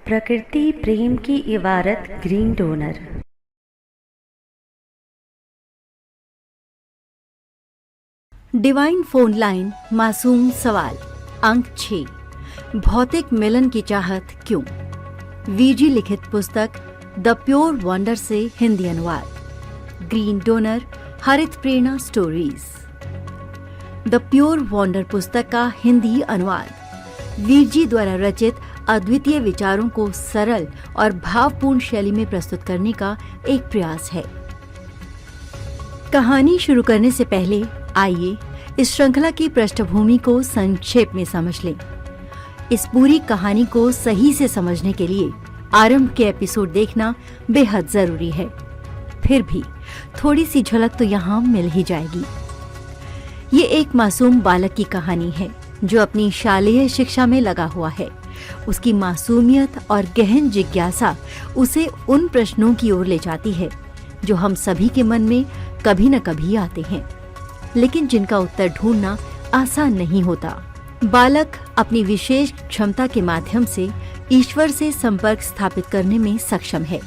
प्रकृति प्रेम की इबारत green donor. Divine phone line मासूम सवाल। अंक 6। भौतिक मिलन की चाहत क्यों? वीजी लिखित पुस्तक द प्योर वंडर से हिंदी अनुवाद। ग्रीन डोनर हरित प्रेरणा स्टोरीज। द प्योर वंडर पुस्तक का हिंदी अनुवाद वीरजी द्वारा रचित अद्वितीय विचारों को सरल और भावपूर्ण शैली में प्रस्तुत करने का एक प्रयास है। कहानी शुरू करने से पहले आइए इस श्रृंखला की पृष्ठभूमि को संक्षेप में समझ लें। इस पूरी कहानी को सही से समझने के लिए आरंभ के एपिसोड देखना बेहद जरूरी है। फिर भी थोड़ी सी झलक तो यहाँ मिल ही जाएगी। ये एक मासूम बालक की कहानी है जो अपनी शालेय शिक्षा में लगा हुआ है। उसकी मासूमियत और गहन जिज्ञासा उसे उन प्रश्नों की ओर ले जाती है जो हम सभी के मन में कभी न कभी आते हैं, लेकिन जिनका उत्तर ढूंढना आसान नहीं होता। बालक अपनी विशेष क्षमता के माध्यम से ईश्वर से संपर्क स्थापित करने में सक्षम है।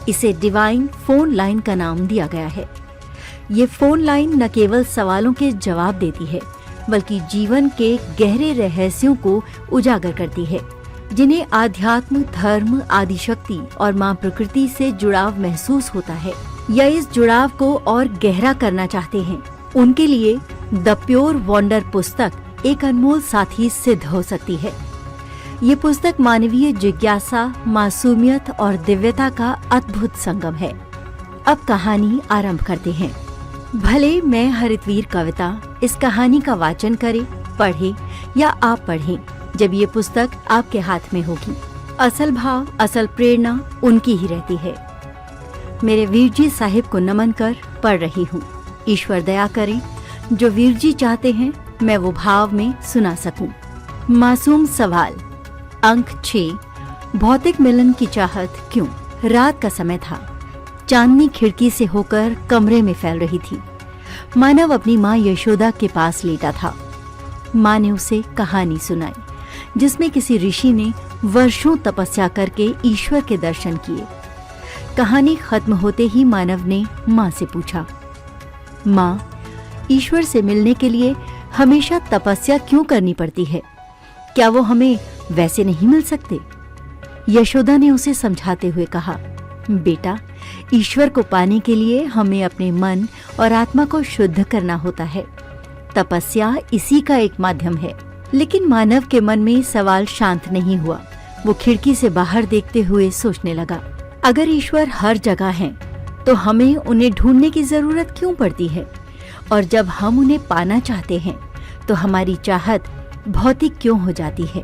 इसे डिवाइन फोन लाइन का नाम दिया गया है। ये फोन लाइन न केवल सवालों के जवाब देती है, बल्कि जीवन के गहरे रहस्यों को उजागर करती है, जिन्हें आध्यात्म, धर्म, आदिशक्ति और माँ प्रकृति से जुड़ाव महसूस होता है या इस जुड़ाव को और गहरा करना चाहते हैं। उनके लिए द प्योर वंडर पुस्तक एक अनमोल साथी सिद्ध हो सकती है। ये पुस्तक मानवीय जिज्ञासा, मासूमियत और दिव्यता का अद्भुत संगम है। अब कहानी आरंभ करते हैं। भले मैं हरितवीर कविता इस कहानी का वाचन करे, पढ़े या आप पढ़ें, जब ये पुस्तक आपके हाथ में होगी, असल भाव, असल प्रेरणा उनकी ही रहती है। मेरे वीरजी साहिब को नमन कर पढ़ रही हूँ। ईश्वर दया करे, जो वीरजी चाहते हैं मैं वो भाव में सुना सकूं। मासूम सवाल। अंक 6। भौतिक मिलन की चाहत क्यों? रात का समय था। चांदनी खिड़की से होकर कमरे में फैल रही थी। मानव अपनी माँ यशोदा के पास लेटा था। माँ ने उसे कहानी सुनाई, जिसमें किसी ऋषि ने वर्षों तपस्या करके ईश्वर के दर्शन किए। कहानी खत्म होते ही मानव ने माँ से पूछा, माँ, ईश्वर से मिलने के लिए हमेशा तपस्या क्यों करनी पड़ती है? क्या वो हमें वैसे नहीं मिल सकते? यशोदा ने उसे समझाते हुए कहा, बेटा, ईश्वर को पाने के लिए हमें अपने मन और आत्मा को शुद्ध करना होता है। तपस्या इसी का एक माध्यम है। लेकिन मानव के मन में सवाल शांत नहीं हुआ। वो खिड़की से बाहर देखते हुए सोचने लगा, अगर ईश्वर हर जगह हैं, तो हमें उन्हें ढूंढने की जरूरत क्यों पड़ती है? और जब हम उन्हें पाना चाहते हैं, तो हमारी चाहत भौतिक क्यों हो जाती है?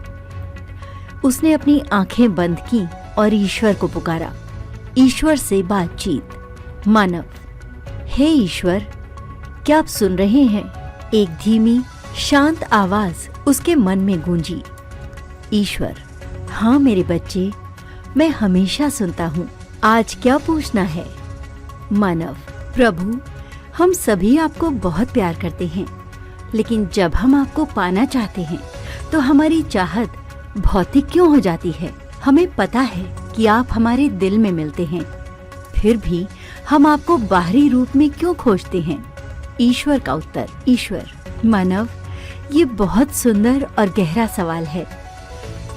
उसने अपनी आंखें बंद की और ईश्वर को पुकारा। ईश्वर से बातचीत। मानव, हे ईश्वर, क्या आप सुन रहे हैं? एक धीमी शांत आवाज उसके मन में गूंजी। ईश्वर, हाँ मेरे बच्चे, मैं हमेशा सुनता हूँ। आज क्या पूछना है? मानव, प्रभु, हम सभी आपको बहुत प्यार करते हैं, लेकिन जब हम आपको पाना चाहते हैं, तो हमारी चाहत भौतिक क्यों हो जाती है? हमें पता है कि आप हमारे दिल में मिलते हैं, फिर भी हम आपको बाहरी रूप में क्यों खोजते हैं? ईश्वर का उत्तर। ईश्वर, मानव, ये बहुत सुंदर और गहरा सवाल है।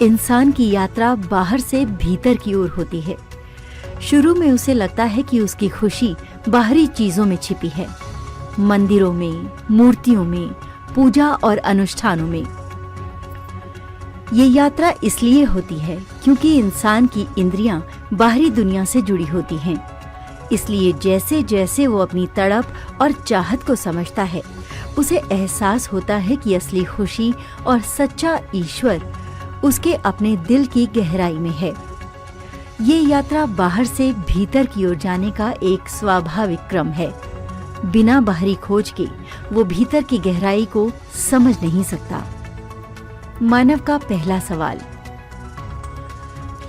इंसान की यात्रा बाहर से भीतर की ओर होती है। शुरू में उसे लगता है कि उसकी खुशी बाहरी चीजों में छिपी है, मंदिरों में, मूर्तियों में, पूजा और अनुष्ठानों में। ये यात्रा इसलिए होती है क्योंकि इंसान की इंद्रियां बाहरी दुनिया से जुड़ी होती हैं। इसलिए जैसे जैसे वो अपनी तड़प और चाहत को समझता है, उसे एहसास होता है कि असली खुशी और सच्चा ईश्वर उसके अपने दिल की गहराई में है। ये यात्रा बाहर से भीतर की ओर जाने का एक स्वाभाविक क्रम है। बिना बाहरी खोज के वो भीतर की गहराई को समझ नहीं सकता। मानव का पहला सवाल,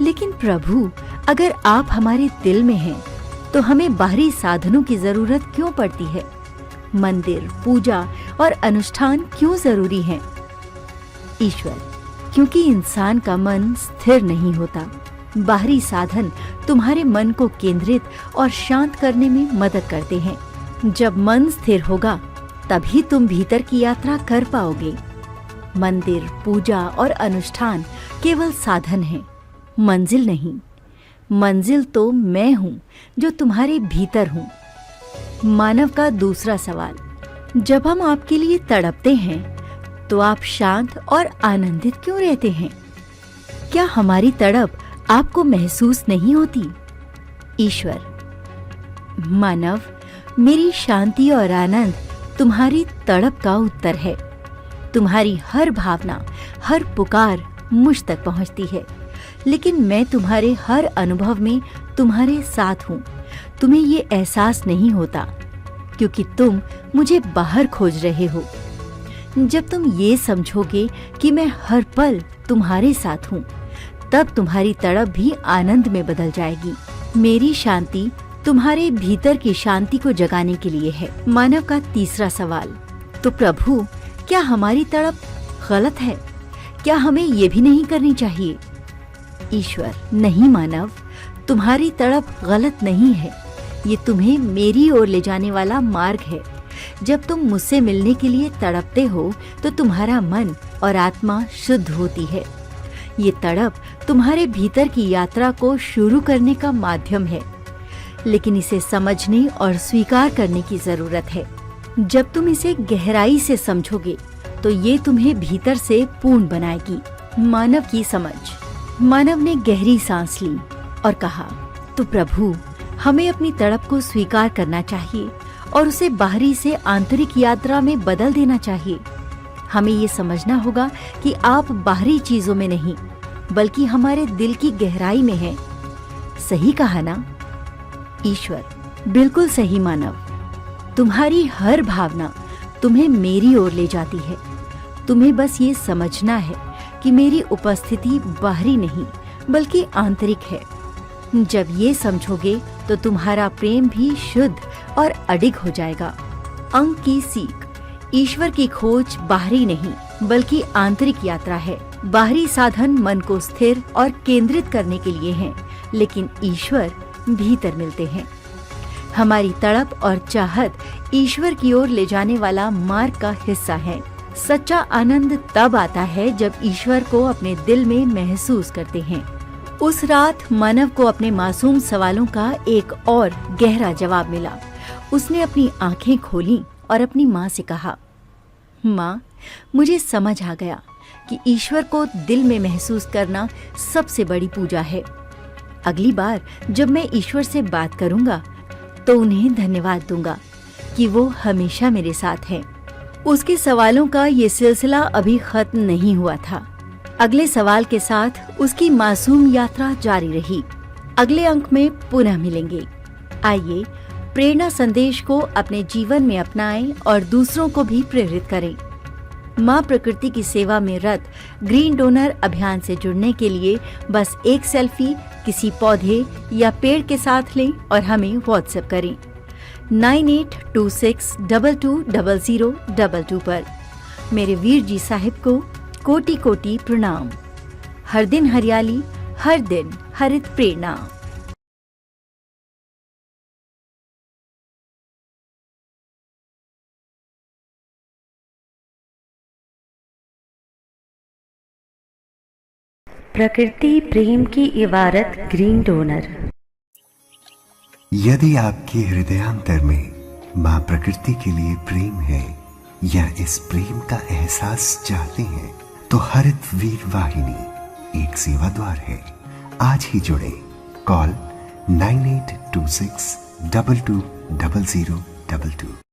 लेकिन प्रभु, अगर आप हमारे दिल में हैं, तो हमें बाहरी साधनों की जरूरत क्यों पड़ती है? मंदिर, पूजा और अनुष्ठान क्यों जरूरी हैं? ईश्वर, क्योंकि इंसान का मन स्थिर नहीं होता। बाहरी साधन तुम्हारे मन को केंद्रित और शांत करने में मदद करते हैं। जब मन स्थिर होगा तभी तुम भीतर की यात्रा कर पाओगे। मंदिर, पूजा और अनुष्ठान केवल साधन हैं, मंजिल नहीं। मंजिल तो मैं हूँ जो तुम्हारे भीतर हूँ। मानव का दूसरा सवाल, जब हम आपके लिए तड़पते हैं तो आप शांत और आनंदित क्यों रहते हैं? क्या हमारी तड़प आपको महसूस नहीं होती? ईश्वर, मानव, मेरी शांति और आनंद तुम्हारी तड़प का उत्तर है। तुम्हारी हर भावना, हर पुकार मुझ तक पहुंचती है, लेकिन मैं तुम्हारे हर अनुभव में तुम्हारे साथ हूँ। तुम्हें ये एहसास नहीं होता क्योंकि तुम मुझे बाहर खोज रहे हो। जब तुम ये समझोगे कि मैं हर पल तुम्हारे साथ हूँ, तब तुम्हारी तड़प भी आनंद में बदल जाएगी। मेरी शांति तुम्हारे भीतर की शांति को जगाने के लिए है। मानव का तीसरा सवाल, तो प्रभु, क्या हमारी तड़प गलत है? क्या हमें ये भी नहीं करनी चाहिए? ईश्वर, नहीं मानव, तुम्हारी तड़प गलत नहीं है। ये तुम्हें मेरी ओर ले जाने वाला मार्ग है। जब तुम मुझसे मिलने के लिए तड़पते हो तो तुम्हारा मन और आत्मा शुद्ध होती है। ये तड़प तुम्हारे भीतर की यात्रा को शुरू करने का माध्यम है, लेकिन इसे समझने और स्वीकार करने की जरूरत है। जब तुम इसे गहराई से समझोगे तो ये तुम्हें भीतर से पूर्ण बनाएगी। मानव की समझ। मानव ने गहरी सांस ली और कहा, तो प्रभु, हमें अपनी तड़प को स्वीकार करना चाहिए और उसे बाहरी से आंतरिक यात्रा में बदल देना चाहिए। हमें ये समझना होगा कि आप बाहरी चीजों में नहीं, बल्कि हमारे दिल की गहराई में हैं। सही कहा ना? ईश्वर, बिल्कुल सही मानव। तुम्हारी हर भावना तुम्हें मेरी ओर ले जाती है। तुम्हें बस ये समझना है कि मेरी उपस्थिति बाहरी नहीं बल्कि आंतरिक है। जब ये समझोगे तो तुम्हारा प्रेम भी शुद्ध और अडिग हो जाएगा। अंक की सीख। ईश्वर की खोज बाहरी नहीं बल्कि आंतरिक यात्रा है। बाहरी साधन मन को स्थिर और केंद्रित करने के लिए हैं, लेकिन ईश्वर भीतर मिलते हैं। हमारी तड़प और चाहत ईश्वर की ओर ले जाने वाला मार्ग का हिस्सा है। सच्चा आनंद तब आता है जब ईश्वर को अपने दिल में महसूस करते हैं। उस रात मानव को अपने मासूम सवालों का एक और गहरा जवाब मिला। उसने अपनी आंखें खोलीं और अपनी माँ से कहा, माँ, मुझे समझ आ गया कि ईश्वर को दिल में महसूस करना सबसे बड़ी पूजा है। अगली बार जब मैं ईश्वर से बात करूंगा तो उन्हें धन्यवाद दूंगा कि वो हमेशा मेरे साथ हैं। उसके सवालों का ये सिलसिला अभी खत्म नहीं हुआ था। अगले सवाल के साथ उसकी मासूम यात्रा जारी रही। अगले अंक में पुनः मिलेंगे। आइए प्रेरणा संदेश को अपने जीवन में अपनाएं और दूसरों को भी प्रेरित करें। माँ प्रकृति की सेवा में रत ग्रीन डोनर अभियान से जुड़ने के लिए बस एक सेल्फी किसी पौधे या पेड़ के साथ लें और हमें व्हाट्सएप करें 9826220022 पर। मेरे वीर जी साहिब को कोटि कोटि प्रणाम। हर दिन हरियाली, हर दिन हरित प्रेरणा। प्रकृति प्रेम की इबारत ग्रीन डोनर। यदि आपके हृदयांतर में माँ प्रकृति के लिए प्रेम है या इस प्रेम का एहसास चाहते हैं, तो हरित वीर वाहिनी एक सेवा द्वार है। आज ही जुड़े। कॉल 9826220022।